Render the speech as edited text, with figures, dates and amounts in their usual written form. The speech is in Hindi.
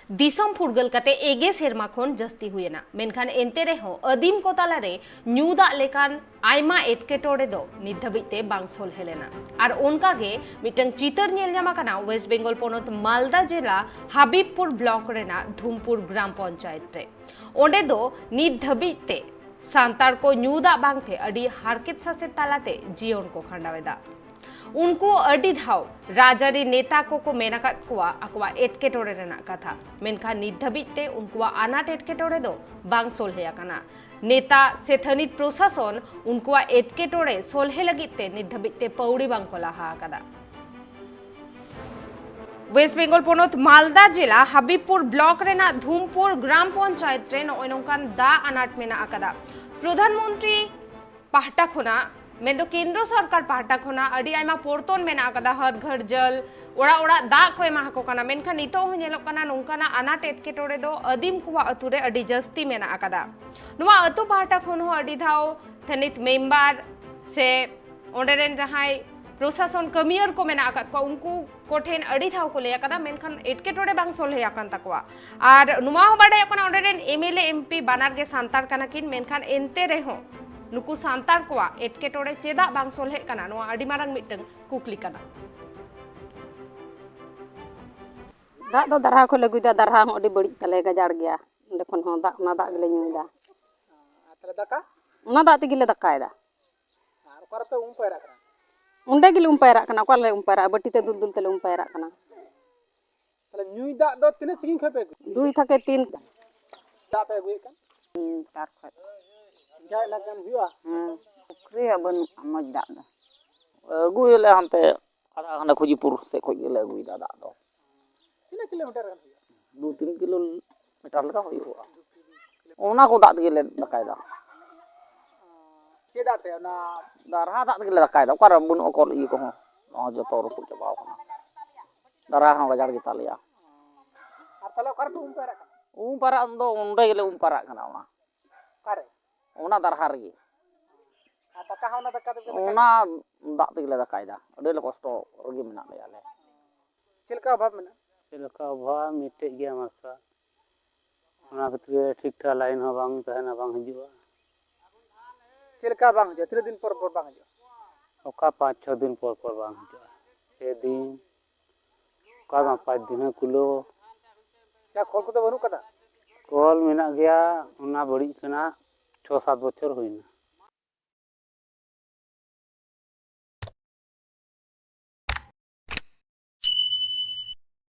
दिसम फुरगल कते एगे सेरमा खन जस्ती हुएना मेनखान एंते रेहो अदीम को तालारे न्यू दा लेकान आयमा एटकेटोड़े दो नित धाबिते बांग सोलहे लेना और उनकागे मिटंग चितर नेल ᱧᱟᱢ आकाना वेस्ट बेंगल पोनत मालदा जिला हबीबपुर ब्लॉक रेना धुमपुर ग्राम पंचायत रे ओंडे दो नित धाबिते सांतार को न्यू दा बांगते अडी हारकेत सासे तालाते जीवन को खंडावेदा उनको अडी धाव राजारी नेता को मेनाकात कुआ अकवा एटकेटोड़े रेना कथा मेनखा नित धाबिते उनको आनाट एटकेटोड़े दो बांग सोलहे आकाना नेता से थनित प्रशासन उनको एटकेटोड़े सोलहे लगिते नित धाबिते पौड़ी बांग को लाहा आकादा वेस्ट बेंगल पोनत मालदा जिला हबीबपुर ब्लॉक रेना धुमपुर ग्राम पंचायत रे नय नोंकान दा आनाट मेना आकादा प्रधानमंत्री पाहटा खोना मेदो केंद्र सरकार पाहटा खोना अडी आयमा पोर्तन मेना आकादा हर घर जल ओड़ा ओड़ा दा को एमा को काना मेनखा नितो हो नेलो काना नोंकाना आनाट एटकेटोड़े दो अदीम कुवा अतुरे अडी जस्ती मेना आकादा नुवा अतु पाहटा खोन हो अडी धाव थनित मेंबर से ओंडेरेन जहाय प्रशासन कमियर को मेना आकाद को उनको कोठेन अडी धाव को ले आकादा मेनखान एटकेटोड़े बांग सोलहे आकान तकवा आर नुवा हो बाडे कोना ओंडेरेन एमएलए एमपी बानार गे सांतार काना किन मेनखान एनते रेहो नुकु सांतार कोआ एटकेटोड़े चेदा बांग सोलहे काना नुवा अडी मारांग मिटंग कुकली काना दाग दो दरहा को लगुदा दरहा हो अडी बड़ी तले गजाड़ गया ओंडे खन हो दाग ना दाग गेले ᱧᱩᱭदा तले दाका ओना दाग तेगिले दाकायदा आर करते पैरा करा ओंडे गिले पैरा कना कोले पैरा बटी ते दुल दुल तले पैरा कना तले ᱧᱩᱭ दाग दो तिने सिगिन खपे दुई थके तीन दाग पे गुई कन तार खय जाय लगन हुआ पुखरी बन मज दाग दो अगुले हनते आधा घंटा खुजीपुर से खोजले अगुदा दाग दो तिने किलोमीटर कन हुआ 2-3 किलोमीटर लगा हुआ ओना को दाग गेले दकायदा चेदा ते ना दरहा दाग गेले दकायदा ओकर बुन ओकर ई को हो जो तोर को चबाव कना दरहा हो गजार गे तालिया आर तले करते पैरा कन पारा दो ओंडे गेले पारा कना ओना कारे ओना दरहा रे आर दाका होना दाका ते ओना दाग गेले दकायदा अडे कष्ट रगे मेना ले आले चिलका भाव में चिलका भाव मिटे गया मासा ओना खतरे ठीक ठाक लाइन हो बांग तहना बांग हजुआ चिलका बांग जे 3 दिन पर बांग जे ओका 5-6 दिन पर बांग हजुआ ए दिन का 5 दिन कुलो क्या खोल को तो बनु कदा कॉल मेना गया ओना बड़ी कना 6-7 बछर होइना